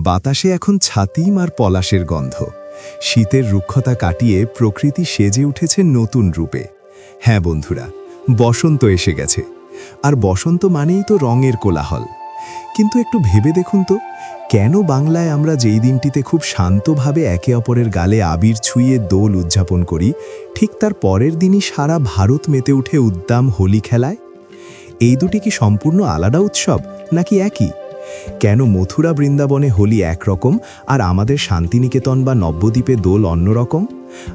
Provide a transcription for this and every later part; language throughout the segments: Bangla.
বাতাসে এখন ছাতিম আর পলাশের গন্ধ। শীতের রুক্ষতা কাটিয়ে প্রকৃতি সেজে উঠেছে নতুন রূপে। হ্যাঁ বন্ধুরা, বসন্ত এসে গেছে। আর বসন্ত মানেই তো রঙের কোলাহল। কিন্তু একটু ভেবে দেখুন তো, কেন বাংলায় আমরা যেই দিনটিতে খুব শান্তভাবে একে অপরের গালে আবির ছুঁয়ে দোল উদযাপন করি, ঠিক তার পরের দিনই সারা ভারত মেতে উঠে উদ্দাম হোলি খেলায়? এই দুটি কি সম্পূর্ণ আলাদা উৎসব, নাকি একই? কেন মথুরা বৃন্দাবনে হোলি একরকম আর আমাদের শান্তিনিকেতন বা নবদ্বীপে দোল অন্যরকম?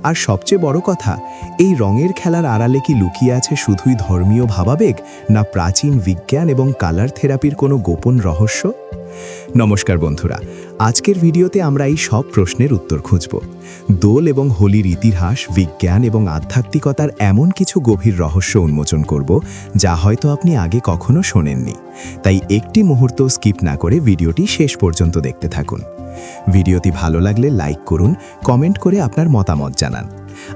আর সবচেয়ে বড় কথা, এই রঙের খেলার আড়ালে কি লুকিয়ে আছে শুধুই ধর্মীয় ভাবাবেগ, না প্রাচীন বিজ্ঞান এবং কালার থেরাপির কোনো গোপন রহস্য? নমস্কার বন্ধুরা, আজকের ভিডিওতে আমরা এই সব প্রশ্নের উত্তর খুঁজব। দোল এবং হোলির ইতিহাস, বিজ্ঞান এবং আধ্যাত্মিকতার এমন কিছু গভীর রহস্য উন্মোচন করব যা হয়তো আপনি আগে কখনো শোনেননি। তাই একটি মুহূর্ত স্কিপ না করে ভিডিওটি শেষ পর্যন্ত দেখতে থাকুন। ভিডিওটি ভালো লাগলে লাইক করুন, কমেন্ট করে আপনার মতামত জানান।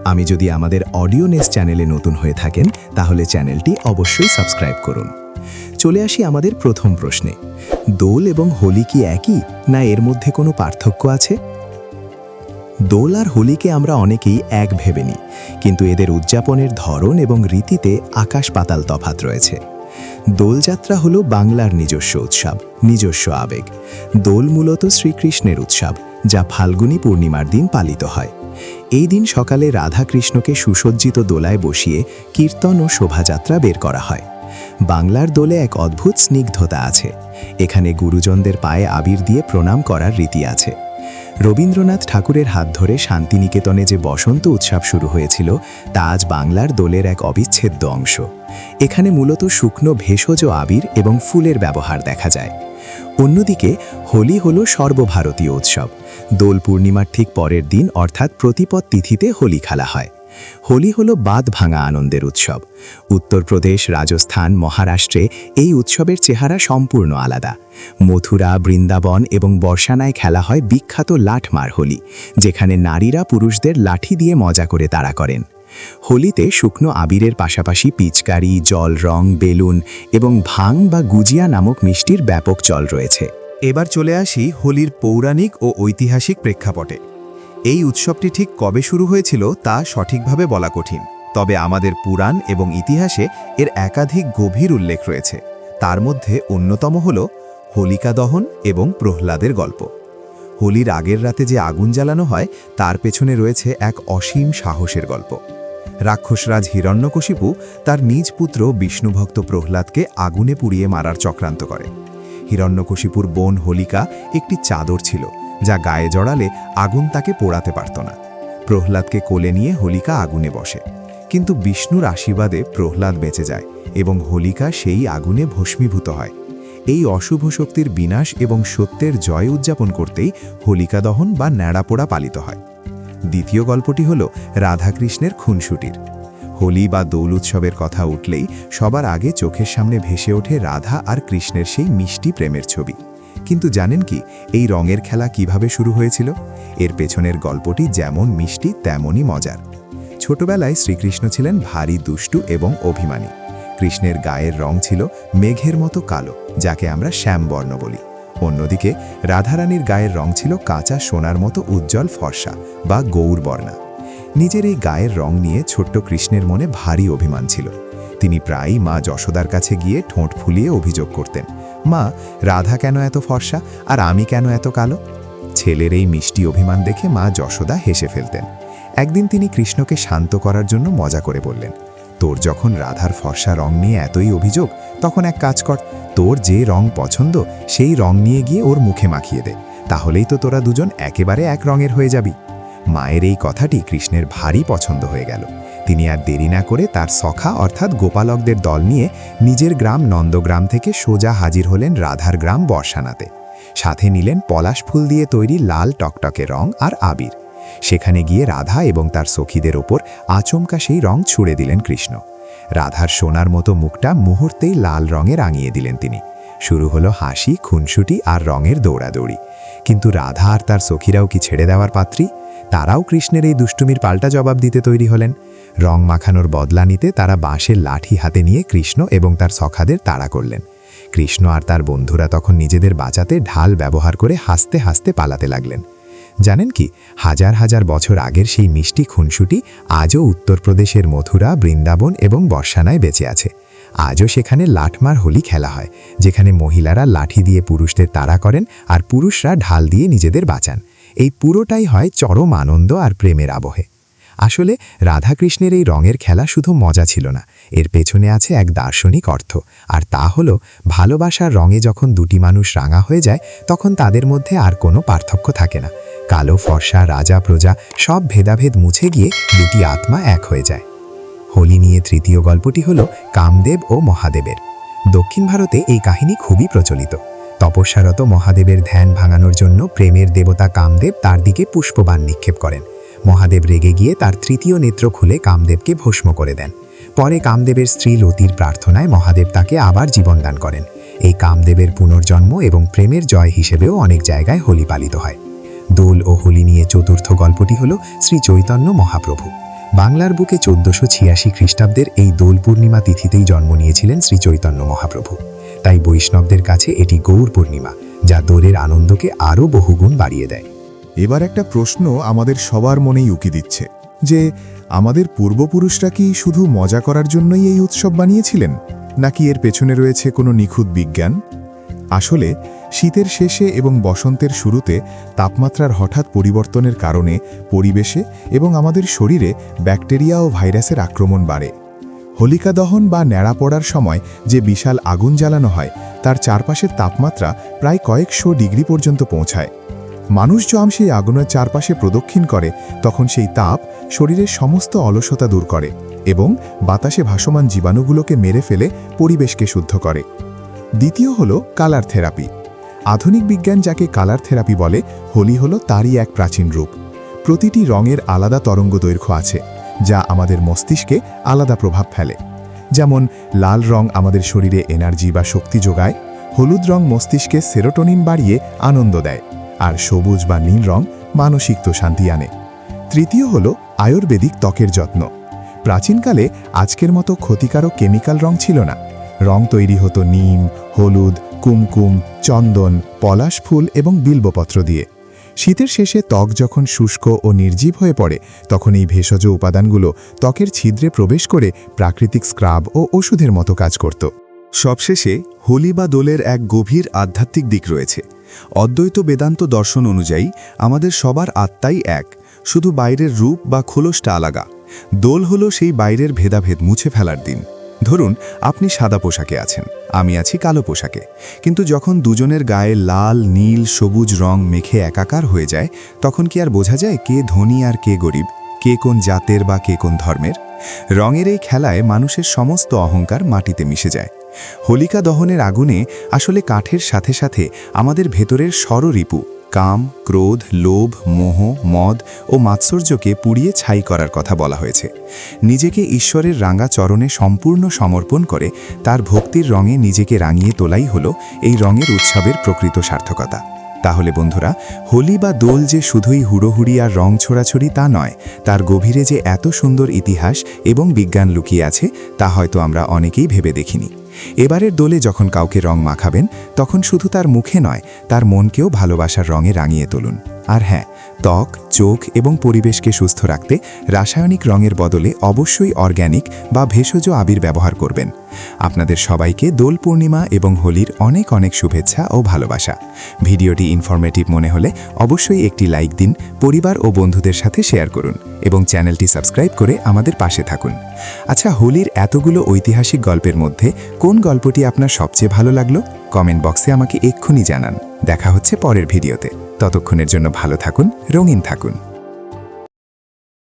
আমি যদি আমাদের অডিও নেস চ্যানেলে নতুন হয়ে থাকেন তাহলে চ্যানেলটি অবশ্যই সাবস্ক্রাইব করুন। চলে আসি আমাদের প্রথম প্রশ্নে। দোল এবং হোলি কি একই, না এর মধ্যে কোনো পার্থক্য আছে? দোল আর হোলিকে আমরা অনেকেই এক ভেবে নিই, কিন্তু এদের উদযাপনের ধরন এবং রীতিতে আকাশ পাতাল তফাৎ রয়েছে। দোলযাত্রা হলো বাংলার নিজস্ব উৎসব, নিজস্ব আবেগ। দোল মূলত শ্রীকৃষ্ণের উৎসব, যা ফাল্গুনী পূর্ণিমার দিন পালিত হয়। এই দিন সকালে রাধাকৃষ্ণকে সুসজ্জিত দোলায় বসিয়ে কীর্তন ও শোভাযাত্রা বের করা হয়। বাংলার দোলে এক অদ্ভুত স্নিগ্ধতা আছে। এখানে গুরুজনদের পায়ে আবির দিয়ে প্রণাম করার রীতি আছে। রবীন্দ্রনাথ ঠাকুরের হাত ধরে শান্তিনিকেতনে যে বসন্ত উৎসব শুরু হয়েছিল, তা আজ বাংলার দোলের এক অবিচ্ছেদ্য অংশ। এখানে মূলত শুকনো ভেষজ আবির এবং ফুলের ব্যবহার দেখা যায়। অন্যদিকে হোলি হলো সর্বভারতীয় উৎসব। দোল পূর্ণিমার ঠিক পরের দিন অর্থাৎ প্রতিপদ তিথিতে হোলি খেলা হয়। হোলি হলো বাঁধ ভাঙা আনন্দের উৎসব। উত্তরপ্রদেশ, রাজস্থান, মহারাষ্ট্রে এই উৎসবের চেহারা সম্পূর্ণ আলাদা। মথুরা, বৃন্দাবন এবং বর্ষানায় খেলা হয় বিখ্যাত লাঠমার হোলি, যেখানে নারীরা পুরুষদের লাঠি দিয়ে মজা করে তাড়া করেন। হোলিতে শুকনো আবিরের পাশাপাশি পিচকারি, জল রং, বেলুন এবং ভাং বা গুজিয়া নামক মিষ্টির ব্যাপক চল রয়েছে। এবার চলে আসি হোলির পৌরাণিক ও ঐতিহাসিক প্রেক্ষাপটে। এই উৎসবটি ঠিক কবে শুরু হয়েছিল তা সঠিকভাবে বলা কঠিন, তবে আমাদের পুরাণ এবং ইতিহাসে এর একাধিক গভীর উল্লেখ রয়েছে। তার মধ্যে অন্যতম হল হোলিকা দহন এবং প্রহ্লাদের গল্প। হোলির আগের রাতে যে আগুন জ্বালানো হয় তার পেছনে রয়েছে এক অসীম সাহসের গল্প। রাক্ষসরাজ হিরণ্যকশিপু তার নিজ পুত্র বিষ্ণুভক্ত প্রহ্লাদকে আগুনে পুড়িয়ে মারার চক্রান্ত করে। হিরণ্যকশিপুর বোন হোলিকা একটি চাদর ছিল, যা গায়ে জড়ালে আগুন তাকে পোড়াতে পারত না। প্রহ্লাদকে কোলে নিয়ে হোলিকা আগুনে বসে, কিন্তু বিষ্ণুর আশীর্বাদে প্রহ্লাদ বেঁচে যায় এবং হোলিকা সেই আগুনে ভস্মীভূত হয়। এই অশুভ শক্তির বিনাশ এবং সত্যের জয় উদযাপন করতেই হোলিকা দহন বা ন্যাড়াপোড়া পালিত হয়। দ্বিতীয় গল্পটি হল রাধাকৃষ্ণের খুনসুটির। হোলি বা দোল উৎসবের কথা উঠলেই সবার আগে চোখের সামনে ভেসে ওঠে রাধা আর কৃষ্ণের সেই মিষ্টি প্রেমের ছবি। কিন্তু জানেন কি, এই রঙের খেলা কিভাবে শুরু হয়েছিল? এর পেছনের গল্পটি যেমন মিষ্টি তেমনই মজার। ছোটবেলায় শ্রীকৃষ্ণ ছিলেন ভারী দুষ্টু এবং অভিমানী। কৃষ্ণের গায়ের রং ছিল মেঘের মতো কালো, যাকে আমরা শ্যামবর্ণ বলি। অন্যদিকে রাধারানীর গায়ের রং ছিল কাঁচা সোনার মতো উজ্জ্বল ফর্সা বা গৌরবর্ণা। নিজের এই গায়ের রং নিয়ে ছোট্ট কৃষ্ণের মনে ভারী অভিমান ছিল। তিনি প্রায়ই মা যশোদার কাছে গিয়ে ঠোঁট ফুলিয়ে অভিযোগ করতেন, মা, রাধা কেন এত ফর্সা আর আমি কেন এত কালো? ছেলের এই মিষ্টি অভিমান দেখে মা যশোদা হেসে ফেলতেন। একদিন তিনি কৃষ্ণকে শান্ত করার জন্য মজা করে বললেন, তোর যখন রাধার ফর্সা রং নিয়ে এতই অভিযোগ, তখন এক কাজ কর, তোর যে রং পছন্দ সেই রং নিয়ে গিয়ে ওর মুখে মাখিয়ে দে, তাহলেই তো তোরা দুজন একেবারে এক রঙের হয়ে যাবি। মায়ের এই কথাটি কৃষ্ণের ভারী পছন্দ হয়ে গেল। তিনি আর দেরি না করে তার সখা অর্থাৎ গোপালকদের দল নিয়ে নিজের গ্রাম নন্দগ্রাম থেকে সোজা হাজির হলেন রাধার গ্রাম বর্ষানাতে। সাথে নিলেন পলাশ ফুল দিয়ে তৈরি লাল টকটকে রং আর আবির। সেখানে গিয়ে রাধা এবং তার সখীদের ওপর আচমকা সেই রং ছুড়ে দিলেন কৃষ্ণ। রাধার সোনার মতো মুখটা মুহূর্তেই লাল রঙে রাঙিয়ে দিলেন তিনি। শুরু হলো হাসি, খুনসুটি আর রঙের দৌড়াদৌড়ি। কিন্তু রাধা আর তার সখীরাও কি ছেড়ে দেওয়ার পাত্রী? তারাও কৃষ্ণের এই দুষ্টুমির পাল্টা জবাব দিতে তৈরি হলেন। রং মাখানোর বদলা নিতে তারা বাঁশের লাঠি হাতে নিয়ে কৃষ্ণ এবং তার সখাদের তাড়া করলেন। কৃষ্ণ আর তার বন্ধুরা তখন নিজেদের বাঁচাতে ঢাল ব্যবহার করে হাসতে হাসতে পালাতে লাগলেন। জানেন কি, হাজার হাজার বছর আগের সেই মিষ্টি খুনসুটি আজও উত্তরপ্রদেশের মথুরা, বৃন্দাবন এবং বর্ষানায় বেঁচে আছে। আজও সেখানে লাঠমার হোলি খেলা হয়, যেখানে মহিলারা লাঠি দিয়ে পুরুষদের তাড়া করেন আর পুরুষরা ঢাল দিয়ে নিজেদের বাঁচান। এই পুরোটাই হয় চরম আনন্দ আর প্রেমের আবহে। আসলে রাধাকৃষ্ণের এই রঙের খেলা শুধু মজা ছিল না, এর পেছনে আছে এক দার্শনিক অর্থ, আর তা হলো ভালোবাসার রঙে যখন দুটি মানুষ রাঙা হয়ে যায় তখন তাদের মধ্যে আর কোনো পার্থক্য থাকে না। কালো ফর্সা, রাজা প্রজা সব ভেদাভেদ মুছে গিয়ে দুটি আত্মা এক হয়ে যায়। হোলি নিয়ে তৃতীয় গল্পটি হলো কামদেব ও মহাদেবের। দক্ষিণ ভারতে এই কাহিনী খুবই প্রচলিত। তপস্যারত মহাদেবের ধ্যান ভাঙানোর জন্য প্রেমের দেবতা কামদেব তার দিকে পুষ্পবাণ নিক্ষেপ করেন। মহাদেব রেগে গিয়ে তার তৃতীয় নেত্র খুলে কামদেবকে ভস্ম করে দেন। পরে কামদেবের স্ত্রী লতির প্রার্থনায় মহাদেব তাকে আবার জীবনদান করেন। এই কামদেবের পুনর্জন্ম এবং প্রেমের জয় হিসেবেও অনেক জায়গায় হোলি পালিত হয়। দোল ও হোলি নিয়ে চতুর্থ গল্পটি হল শ্রী চৈতন্য মহাপ্রভু। বাংলার বুকে 1486 খ্রিস্টাব্দের এই দোল পূর্ণিমা তিথিতেই জন্ম নিয়েছিলেন শ্রী চৈতন্য মহাপ্রভু। তাই বৈষ্ণবদের কাছে এটি গৌর পূর্ণিমা, যা দোলের আনন্দকে আরও বহুগুণ বাড়িয়ে দেয়। এবার একটা প্রশ্ন আমাদের সবার মনেই উকি দিচ্ছে যে আমাদের পূর্বপুরুষরা কি শুধু মজা করার জন্যই এই উৎসব বানিয়েছিলেন, নাকি এর পেছনে রয়েছে কোনো নিখুঁত বিজ্ঞান? আসলে শীতের শেষে এবং বসন্তের শুরুতে তাপমাত্রার হঠাৎ পরিবর্তনের কারণে পরিবেশে এবং আমাদের শরীরে ব্যাকটেরিয়া ও ভাইরাসের আক্রমণ বাড়ে। হোলিকা দহন বা ন্যাড়া পড়ার সময় যে বিশাল আগুন জ্বালানো হয় তার চারপাশের তাপমাত্রা প্রায় কয়েকশো ডিগ্রি পর্যন্ত পৌঁছায়। মানুষ যখন সেই আগুনের চারপাশে প্রদক্ষিণ করে তখন সেই তাপ শরীরের সমস্ত অলসতা দূর করে এবং বাতাসে ভাসমান জীবাণুগুলোকে মেরে ফেলে পরিবেশকে শুদ্ধ করে। দ্বিতীয় হলো কালার থেরাপি। আধুনিক বিজ্ঞান যাকে কালার থেরাপি বলে, হোলি হলো তারই এক প্রাচীন রূপ। প্রতিটি রঙের আলাদা তরঙ্গদৈর্ঘ্য আছে, যা আমাদের মস্তিষ্কে আলাদা প্রভাব ফেলে। যেমন লাল রং আমাদের শরীরে এনার্জি বা শক্তি যোগায়, হলুদ রং মস্তিষ্কে সেরোটোনিন বাড়িয়ে আনন্দ দেয়, আর সবুজ বা নীল রং মানসিক শান্তি আনে। তৃতীয় হলো আয়ুর্বেদিক ত্বকের যত্ন। প্রাচীনকালে আজকের মতো ক্ষতিকারক কেমিক্যাল রং ছিল না। রং তৈরি হতো নিম, হলুদ, কুমকুম, চন্দন, পলাশ ফুল এবং বিল্বপত্র দিয়ে। শীতের শেষে ত্বক যখন শুষ্ক ও নির্জীব হয়ে পড়ে তখন এই ভেষজ উপাদানগুলো ত্বকের ছিদ্রে প্রবেশ করে প্রাকৃতিক স্ক্রাব ও ওষুধের মতো কাজ করত। সবশেষে হোলি বা দোলের এক গভীর আধ্যাত্মিক দিক রয়েছে। অদ্বৈত বেদান্ত দর্শন অনুযায়ী আমাদের সবার আত্মাই এক, শুধু বাইরের রূপ বা খোলসটা আলাদা। দোল হলো সেই বাইরের ভেদাভেদ মুছে ফেলার দিন। ধরুন আপনি সাদা পোশাকে আছেন, আমি আছি কালো পোশাকে, কিন্তু যখন দুজনের গায়ে লাল, নীল, সবুজ রং মেখে একাকার হয়ে যায় তখন কি আর বোঝা যায় কে ধনী আর কে গরিব, কে কোন জাতের বা কে কোন ধর্মের? রঙের এই খেলায় মানুষের সমস্ত অহংকার মাটিতে মিশে যায়। হোলিকা দহনের আগুনে আসলে কাঠের সাথে সাথে আমাদের ভেতরের ষড়রিপু কাম, ক্রোধ, লোভ, মোহ, মদ ও মাৎসর্যকে পুড়িয়ে ছাই করার কথা বলা হয়েছে। নিজেকে ঈশ্বরের রাঙা চরণে সম্পূর্ণ সমর্পণ করে তার ভক্তির রঙে নিজেকে রাঙিয়ে তোলাই হলো এই রঙের উৎসবের প্রকৃত সার্থকতা। তাহলে বন্ধুরা, হোলি বা দোল যে শুধুই হুড়োহুড়ি আর রং ছোড়াছড়ি তা নয়, তার গভীরে যে এত সুন্দর ইতিহাস এবং বিজ্ঞান লুকিয়ে আছে তা হয়তো আমরা অনেকেই ভেবে দেখিনি। এবারের দোলে যখন কাউকে রং মাখাবেন তখন শুধু তার মুখে নয়, তার মনকেও ভালোবাসার রঙে রাঙিয়ে তুলুন। আর হ্যাঁ, ত্বক, চোখ এবং পরিবেশকে সুস্থ রাখতে রাসায়নিক রঙের বদলে অবশ্যই অর্গ্যানিক বা ভেষজ আবির ব্যবহার করবেন। আপনাদের সবাইকে দোল পূর্ণিমা এবং হোলির অনেক অনেক শুভেচ্ছা ও ভালোবাসা। ভিডিওটি ইনফরমেটিভ মনে হলে অবশ্যই একটি লাইক দিন, পরিবার ও বন্ধুদের সাথে শেয়ার করুন এবং চ্যানেলটি সাবস্ক্রাইব করে আমাদের পাশে থাকুন। আচ্ছা, হোলির এতগুলো ঐতিহাসিক গল্পের মধ্যে কোন গল্পটি আপনার সবচেয়ে ভালো লাগলো? কমেন্ট বক্সে আমাকে এক্ষুনি জানান। দেখা হচ্ছে পরের ভিডিওতে। ততক্ষণের জন্য ভালো থাকুন, রঙিন থাকুন।